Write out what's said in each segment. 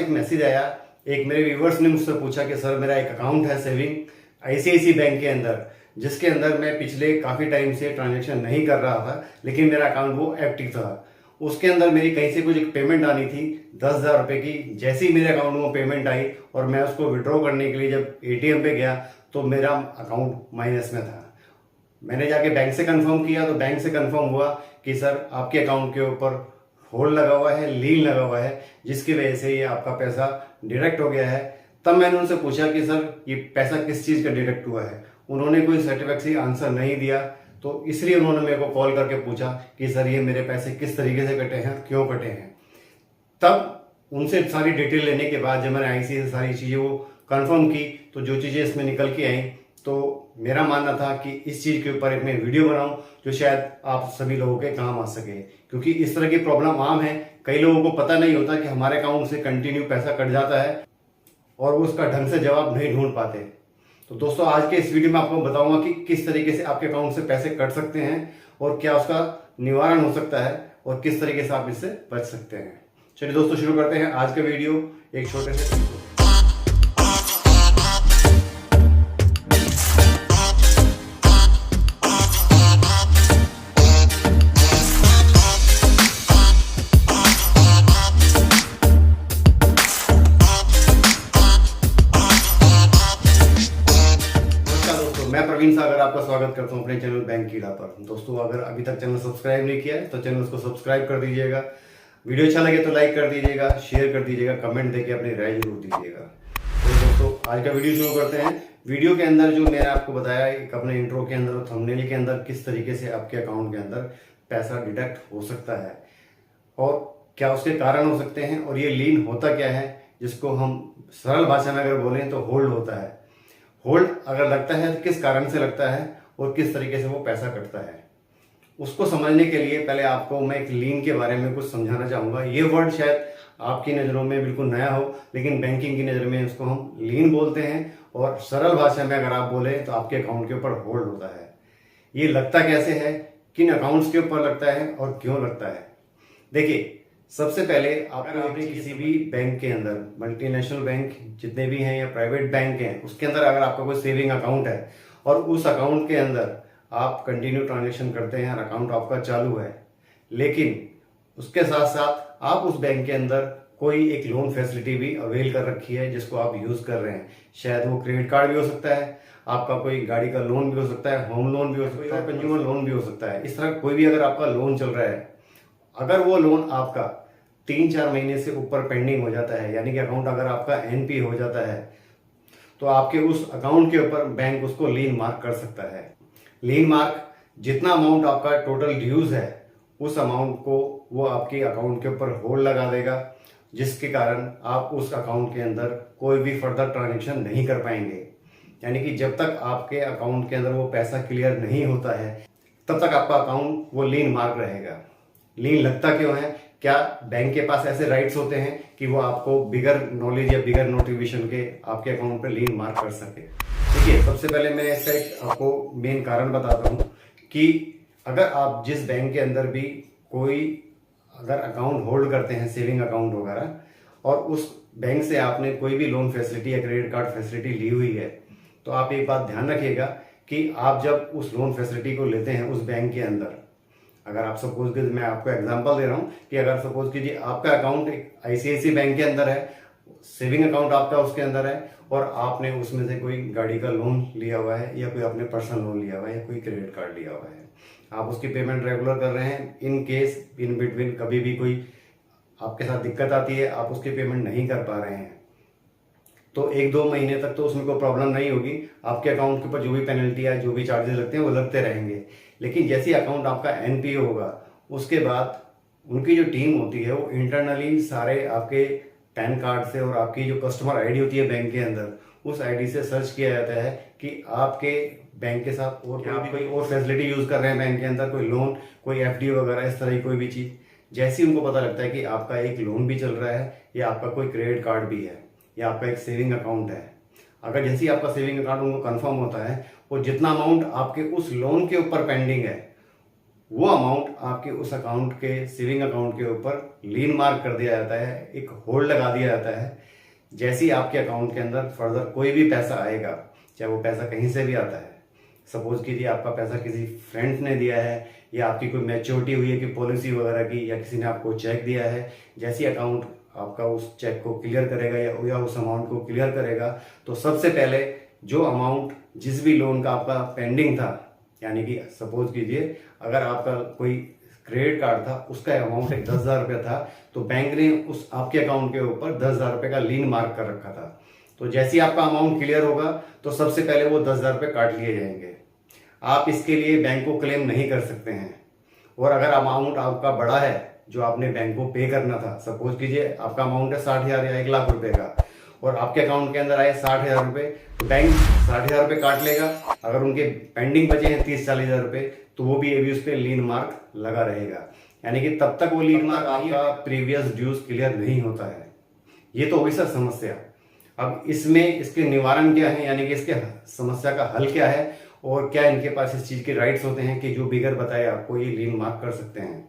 एक मैसेज आया, एक मेरे व्यूवर्स ने मुझसे पूछा कि सर मेरा एक अकाउंट है सेविंग आईसीआईसी बैंक के अंदर, जिसके अंदर मैं पिछले काफ़ी टाइम से ट्रांजैक्शन नहीं कर रहा था, लेकिन मेरा अकाउंट वो एक्टिव था। उसके अंदर मेरी कहीं से कुछ एक पेमेंट आनी थी 10,000 रुपये की। जैसे ही मेरे अकाउंट में वो पेमेंट आई और मैं उसको विड्रॉ करने के लिए जब एटीएम पे गया तो मेरा अकाउंट माइनस में था। मैंने जाके बैंक से कंफर्म किया तो बैंक से कंफर्म हुआ कि सर आपके अकाउंट के ऊपर होल्ड लगा हुआ है, लीन लगा हुआ है, जिसकी वजह से ये आपका पैसा डिडक्ट हो गया है। तब मैंने उनसे पूछा कि सर ये पैसा किस चीज़ का डिडक्ट हुआ है। उन्होंने कोई सर्टिफिकेटली आंसर नहीं दिया, तो इसलिए उन्होंने मेरे को कॉल करके पूछा कि सर ये मेरे पैसे किस तरीके से कटे हैं, क्यों कटे हैं। तब उनसे सारी डिटेल लेने के बाद जब मैंने आईसीआईसी से सारी चीज़ें वो कंफर्म की तो जो चीज़ें इसमें निकल के आई, तो मेरा मानना था कि इस चीज़ के ऊपर एक मैं वीडियो बनाऊं जो शायद आप सभी लोगों के काम आ सके, क्योंकि इस तरह की प्रॉब्लम आम है। कई लोगों को पता नहीं होता कि हमारे अकाउंट से कंटिन्यू पैसा कट जाता है और वो उसका ढंग से जवाब नहीं ढूंढ पाते। तो दोस्तों आज के इस वीडियो में आपको बताऊंगा कि किस तरीके से आपके अकाउंट से पैसे कट सकते हैं और क्या उसका निवारण हो सकता है और किस तरीके से आप इससे बच सकते हैं। चलिए दोस्तों शुरू करते हैं आज का वीडियो एक छोटे से। मैं प्रवीण सागर आपका स्वागत करता हूं अपने चैनल बैंक कीड़ा पर। दोस्तों अगर अभी तक चैनल सब्सक्राइब नहीं किया है तो चैनल को सब्सक्राइब कर दीजिएगा। वीडियो अच्छा लगे तो लाइक कर दीजिएगा, शेयर कर दीजिएगा, कमेंट देके अपनी राय जरूर दीजिएगा। तो दोस्तों आज का वीडियो शुरू करते हैं। वीडियो के अंदर जो मैंने आपको बताया एक अपने इंट्रो के अंदर, थंबनेल के अंदर, किस तरीके से आपके अकाउंट के अंदर पैसा डिडक्ट हो सकता है और क्या उसके कारण हो सकते हैं और ये लीन होता क्या है, जिसको हम सरल भाषा में अगर बोलें तो होल्ड होता है। होल्ड अगर लगता है तो किस कारण से लगता है और किस तरीके से वो पैसा कटता है, उसको समझने के लिए पहले आपको मैं एक लीन के बारे में कुछ समझाना चाहूँगा। ये वर्ड शायद आपकी नज़रों में बिल्कुल नया हो, लेकिन बैंकिंग की नज़र में उसको हम लीन बोलते हैं और सरल भाषा में अगर आप बोले तो आपके अकाउंट के ऊपर होल्ड होता है। ये लगता कैसे है, किन अकाउंट्स के ऊपर लगता है और क्यों लगता है। देखिए सबसे पहले आपने किसी भी बैंक के अंदर, मल्टीनेशनल बैंक जितने भी हैं या प्राइवेट बैंक हैं, उसके अंदर अगर आपका कोई सेविंग अकाउंट है और उस अकाउंट के अंदर आप कंटिन्यू ट्रांजैक्शन करते हैं और अकाउंट आपका चालू है, लेकिन उसके साथ साथ आप उस बैंक के अंदर कोई एक लोन फैसिलिटी भी अवेल कर रखी है जिसको आप यूज कर रहे हैं। शायद वो क्रेडिट कार्ड भी हो सकता है, आपका कोई गाड़ी का लोन भी हो सकता है, होम लोन भी हो सकता है, कंज्यूमर लोन भी हो सकता है। इस तरह कोई भी अगर आपका लोन चल रहा है, अगर वो लोन आपका 3-4 महीने से ऊपर पेंडिंग हो जाता है, यानी कि अकाउंट अगर आपका एनपी हो जाता है, तो आपके उस अकाउंट के ऊपर बैंक उसको लीन मार्क कर सकता है। लीन मार्क जितना अमाउंट आपका टोटल ड्यूज है उस अमाउंट को वो आपके अकाउंट के ऊपर होल्ड लगा देगा, जिसके कारण आप उस अकाउंट के अंदर कोई भी फर्दर ट्रांजेक्शन नहीं कर पाएंगे। यानी कि जब तक आपके अकाउंट के अंदर वो पैसा क्लियर नहीं होता है तब तक आपका अकाउंट वो लीन मार्क रहेगा। लीन लगता क्यों है? क्या बैंक के पास ऐसे राइट्स होते हैं कि वो आपको बिगर नॉलेज या बिगर नोटिफिकेशन के आपके अकाउंट पर लीन मार्क कर सके? देखिए सबसे पहले मैं इसका एक आपको मेन कारण बताता हूँ कि अगर आप जिस बैंक के अंदर भी कोई अगर अकाउंट होल्ड करते हैं, सेविंग अकाउंट वगैरह, और उस बैंक से आपने कोई भी लोन फैसिलिटी या क्रेडिट कार्ड फैसिलिटी ली हुई है, तो आप एक बात ध्यान रखिएगा कि आप जब उस लोन फैसिलिटी को लेते हैं उस बैंक के अंदर, अगर आप सपोज कीजिए, मैं आपको एग्जांपल दे रहा हूं कि अगर सपोज कीजिए आपका अकाउंट आईसीआईसी बैंक के अंदर है, सेविंग अकाउंट आपका उसके अंदर है और आपने उसमें से कोई गाड़ी का लोन लिया हुआ है या कोई आपने पर्सनल लोन लिया हुआ है या कोई क्रेडिट कार्ड लिया हुआ है, आप उसकी पेमेंट रेगुलर कर रहे हैं। इन केस इन बिटवीन कभी भी कोई आपके साथ दिक्कत आती है, आप उसकी पेमेंट नहीं कर पा रहे हैं, तो 1-2 महीने तक तो उसमें कोई प्रॉब्लम नहीं होगी। आपके अकाउंट के ऊपर जो भी पेनल्टी है, जो भी चार्जेस लगते हैं वो लगते रहेंगे। लेकिन जैसे अकाउंट आपका एनपीओ होगा उसके बाद उनकी जो टीम होती है वो इंटरनली सारे आपके पैन कार्ड से और आपकी जो कस्टमर आईडी होती है बैंक के अंदर, उस आईडी से सर्च किया जाता है कि आपके बैंक के साथ और कोई और फैसिलिटी यूज कर रहे हैं बैंक के अंदर, कोई लोन, कोई एफडी वगैरह, इस तरह की कोई भी चीज। जैसे ही उनको पता लगता है कि आपका एक लोन भी चल रहा है या आपका कोई क्रेडिट कार्ड भी है या आपका एक सेविंग अकाउंट है, अगर जैसे ही आपका सेविंग अकाउंट उनको कंफर्म होता है, वो जितना अमाउंट आपके उस लोन के ऊपर पेंडिंग है वो अमाउंट आपके उस अकाउंट के सेविंग अकाउंट के ऊपर लीन मार्क कर दिया जाता है, एक होल्ड लगा दिया जाता है। जैसे ही आपके अकाउंट के अंदर फर्दर कोई भी पैसा आएगा, चाहे वो पैसा कहीं से भी आता है, सपोज कीजिए आपका पैसा किसी फ्रेंड ने दिया है या आपकी कोई मैच्योरिटी हुई है कि पॉलिसी वगैरह की, या किसी ने आपको चेक दिया है, जैसे ही अकाउंट आपका उस चेक को क्लियर करेगा या उस अमाउंट को क्लियर करेगा, तो सबसे पहले जो अमाउंट जिस भी लोन का आपका पेंडिंग था, यानी कि सपोज कीजिए अगर आपका कोई क्रेडिट कार्ड था, उसका अमाउंट 10,000 रुपया था, तो बैंक ने उस आपके अकाउंट के ऊपर 10,000 रुपये का लीन मार्क कर रखा था। तो जैसे ही आपका अमाउंट क्लियर होगा तो सबसे पहले वो 10,000 रुपये काट लिए जाएंगे। आप इसके लिए बैंक को क्लेम नहीं कर सकते हैं। और अगर अमाउंट आपका बड़ा है जो आपने बैंक को पे करना था, सपोज कीजिए आपका अमाउंट है 60,000 या 1,00,000 रुपए का, और आपके अकाउंट के अंदर आए 60,000 रुपए, तो बैंक 60,000 रुपए काट लेगा। अगर उनके पेंडिंग बचे हैं 30-40,000 रुपए, तो वो भी उस पर लीन मार्क लगा रहेगा, यानी कि तब तक वो लीन मार्क आपका प्रीवियस ड्यूज क्लियर नहीं होता है। ये तो होगी सर समस्या। अब इसमें इसके निवारण क्या है, यानी कि इसके समस्या का हल क्या है, और क्या इनके पास इस चीज के राइट्स होते हैं कि जो बिगर बताए आपको ये लीन मार्क कर सकते हैं।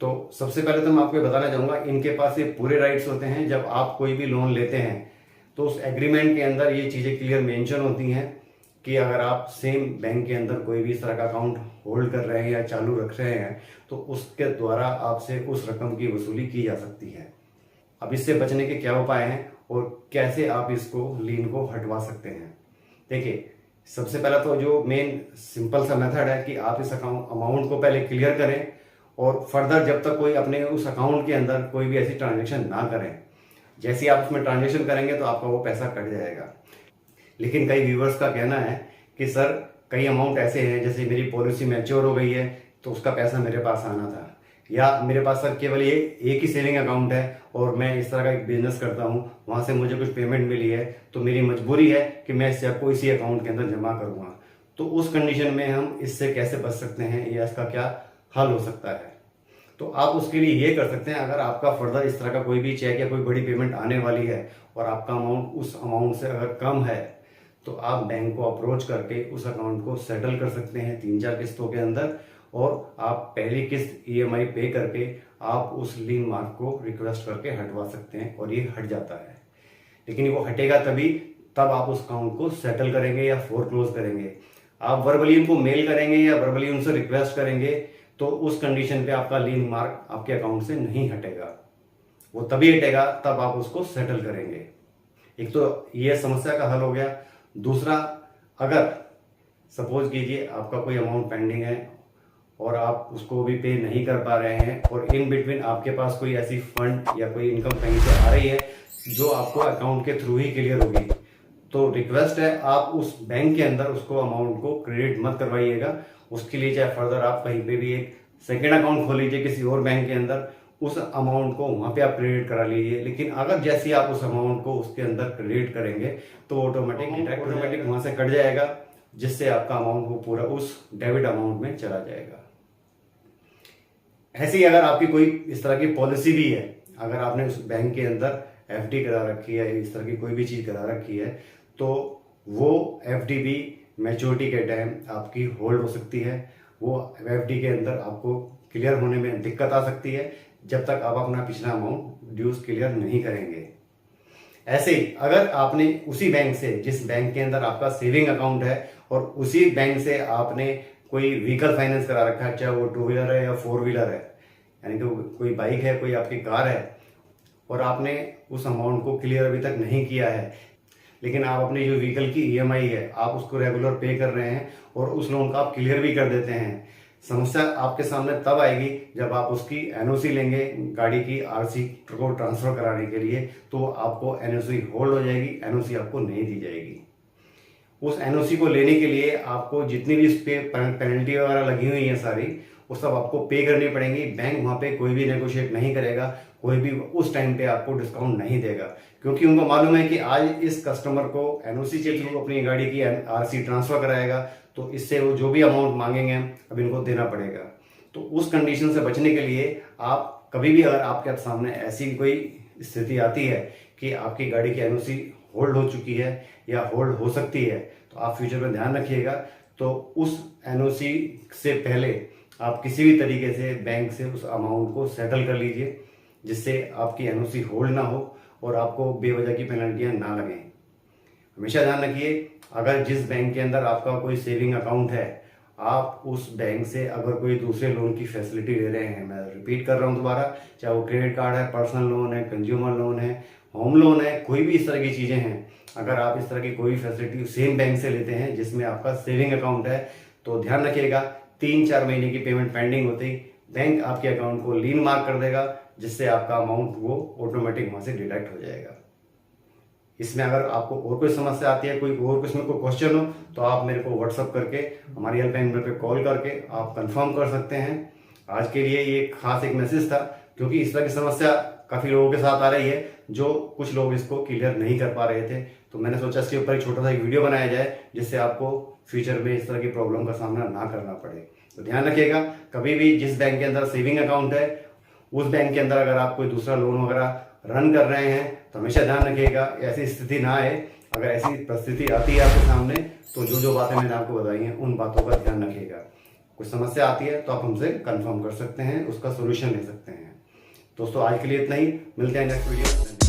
तो सबसे पहले तो मैं आपको बताना चाहूंगा, इनके पास ये पूरे राइट्स होते हैं। जब आप कोई भी लोन लेते हैं तो उस एग्रीमेंट के अंदर ये चीजें क्लियर मेंशन होती हैं कि अगर आप सेम बैंक के अंदर कोई भी इस तरह का अकाउंट होल्ड कर रहे हैं या चालू रख रहे हैं, तो उसके द्वारा आपसे उस रकम की वसूली की जा सकती है। अब इससे बचने के क्या उपाय हैं और कैसे आप इसको लीन को हटवा सकते हैं। देखिए, सबसे पहला तो जो मेन सिंपल सा मेथड है कि आप इस अमाउंट को पहले क्लियर करें, और फर्दर जब तक कोई अपने उस अकाउंट के अंदर कोई भी ऐसी ट्रांजेक्शन ना करें। जैसे ही आप उसमें ट्रांजेक्शन करेंगे तो आपका वो पैसा कट जाएगा। लेकिन कई व्यूवर्स का कहना है कि सर कई अमाउंट ऐसे हैं, जैसे मेरी पॉलिसी मैच्योर हो गई है तो उसका पैसा मेरे पास आना था, या मेरे पास सर केवल ये एक ही सेविंग अकाउंट है और मैं इस तरह का एक बिजनेस करता हूँ, वहां से मुझे कुछ पेमेंट मिली है, तो मेरी मजबूरी है कि मैं इस चेक को इसी अकाउंट के अंदर जमा करूंगा। तो उस कंडीशन में हम इससे कैसे बच सकते हैं या इसका क्या हल हो सकता है। तो आप उसके लिए ये कर सकते हैं, अगर आपका फर्दर इस तरह का कोई भी चेक या कोई बड़ी पेमेंट आने वाली है और आपका अमाउंट उस अमाउंट से अगर कम है, तो आप बैंक को अप्रोच करके उस अकाउंट को सेटल कर सकते हैं 3-4 किस्तों के अंदर, और आप पहली किस्त EMI पे करके आप उस लीन मार्क को रिक्वेस्ट करके हटवा सकते हैं, और ये हट जाता है। लेकिन वो हटेगा तभी तब आप उस अकाउंट को सेटल करेंगे या फोरक्लोज करेंगे। आप वर्बली उनको मेल करेंगे या वर्बली उनसे रिक्वेस्ट करेंगे, तो उस कंडीशन पे आपका लीन मार्क आपके अकाउंट से नहीं हटेगा। वो तभी हटेगा तब आप उसको सेटल करेंगे। एक तो ये समस्या का हल हो गया। दूसरा, अगर सपोज कीजिए आपका कोई अमाउंट पेंडिंग है और आप उसको भी पे नहीं कर पा रहे हैं, और इन बिटवीन आपके पास कोई ऐसी फंड या कोई इनकम कहीं से आ रही है जो आपको अकाउंट के थ्रू ही क्लियर होगी, तो रिक्वेस्ट है आप उस बैंक के अंदर उसको अमाउंट को क्रेडिट मत करवाइएगा। उसके लिए चाहे फर्दर आप कहीं पे भी एक सेकेंड अकाउंट खोल लीजिए किसी और बैंक के अंदर, उस अमाउंट को वहां पे आप क्रेडिट करा लीजिए। लेकिन अगर जैसे आप उस अमाउंट को उसके अंदर क्रेडिट करेंगे तो ऑटोमेटिक वहां से कट जाएगा, जिससे आपका अमाउंट वो पूरा उस डेबिट अमाउंट में चला जाएगा। ऐसे ही अगर आपकी कोई इस तरह की पॉलिसी भी है, अगर आपने उस बैंक के अंदर FD करा रखी है, इस तरह की कोई भी चीज करा रखी है, तो वो FD भी मैच्योरिटी के टाइम आपकी होल्ड हो सकती है। वो FD के अंदर आपको क्लियर होने में दिक्कत आ सकती है जब तक आप अपना पिछला अमाउंट ड्यूज क्लियर नहीं करेंगे। ऐसे ही अगर आपने उसी बैंक से, जिस बैंक के अंदर आपका सेविंग अकाउंट है, और उसी बैंक से आपने कोई व्हीकल फाइनेंस करा रखा है, चाहे वो 2 व्हीलर है या 4 व्हीलर है, यानी कि कोई बाइक है, कोई आपकी कार है, और आपने उस अमाउंट को क्लियर अभी तक नहीं किया है, लेकिन आप अपनी जो व्हीकल की EMI है आप उसको रेगुलर पे कर रहे हैं और उस लोन का आप क्लियर भी कर देते हैं। समस्या आपके सामने तब आएगी जब आप उसकी NOC लेंगे गाड़ी की RC को ट्रांसफर कराने के लिए, तो आपको NOC होल्ड हो जाएगी, NOC आपको नहीं दी जाएगी। उस NOC को लेने के लिए आपको जितनी भी इस पे पेनल्टी वगैरह लगी हुई है सारी, वो सब आपको पे करनी पड़ेंगी। बैंक वहां पे कोई भी नेगोशिएट नहीं करेगा, कोई भी उस टाइम पे आपको डिस्काउंट नहीं देगा, क्योंकि उनको मालूम है कि आज इस कस्टमर को NOC के थ्रू अपनी गाड़ी की RC ट्रांसफर कराएगा, तो इससे वो जो भी अमाउंट मांगेंगे अब इनको देना पड़ेगा। तो उस कंडीशन से बचने के लिए आप कभी भी, अगर आपके सामने ऐसी कोई स्थिति आती है कि आपकी गाड़ी की NOC होल्ड हो चुकी है या होल्ड हो सकती है, तो आप फ्यूचर में ध्यान रखिएगा। तो उस NOC से पहले आप किसी भी तरीके से बैंक से उस अमाउंट को सेटल कर लीजिए, जिससे आपकी एनओसी होल्ड ना हो और आपको बेवजह की पेनल्टियां ना लगें। हमेशा ध्यान रखिए, अगर जिस बैंक के अंदर आपका कोई सेविंग अकाउंट है, आप उस बैंक से अगर कोई दूसरे लोन की फैसिलिटी ले रहे हैं, मैं रिपीट कर रहा हूं दोबारा, चाहे वो क्रेडिट कार्ड है, पर्सनल लोन है, कंज्यूमर लोन है, होम लोन है, कोई भी इस तरह की चीजें हैं, अगर आप इस तरह की कोई फैसिलिटी सेम बैंक से लेते हैं जिसमें आपका सेविंग अकाउंट है, तो ध्यान रखिएगा 3-4 महीने की पेमेंट पेंडिंग होती ही बैंक आपके अकाउंट को लीन मार्क कर देगा, जिससे आपका अमाउंट वो ऑटोमेटिक वहां से डिडक्ट हो जाएगा। इसमें अगर आपको और कोई समस्या आती है, कोई और इसमें कोई क्वेश्चन हो, तो आप मेरे को व्हाट्सअप करके हमारी हेल्पलाइन नंबर पे कॉल करके आप कंफर्म कर सकते हैं। आज के लिए ये खास एक मैसेज था, क्योंकि इस तरह की समस्या काफी लोगों के साथ आ रही है, जो कुछ लोग इसको क्लियर नहीं कर पा रहे थे, तो मैंने सोचा इसके ऊपर एक छोटा सा एक वीडियो बनाया जाए, जिससे आपको फ्यूचर में इस तरह की प्रॉब्लम का सामना ना करना पड़े। तो ध्यान रखिएगा, कभी भी जिस बैंक के अंदर सेविंग अकाउंट है, उस बैंक के अंदर अगर आप कोई दूसरा लोन वगैरह रन कर रहे हैं, तो हमेशा ध्यान रखिएगा ऐसी स्थिति ना आए। अगर ऐसी परिस्थिति आती है आपके सामने, तो जो जो बातें मैंने आपको बताई हैं उन बातों का ध्यान रखिएगा। कुछ समस्या आती है तो आप हमसे कंफर्म कर सकते हैं, उसका सोल्यूशन ले सकते हैं। दोस्तों आज के लिए इतना ही, मिलते हैं नेक्स्ट वीडियो।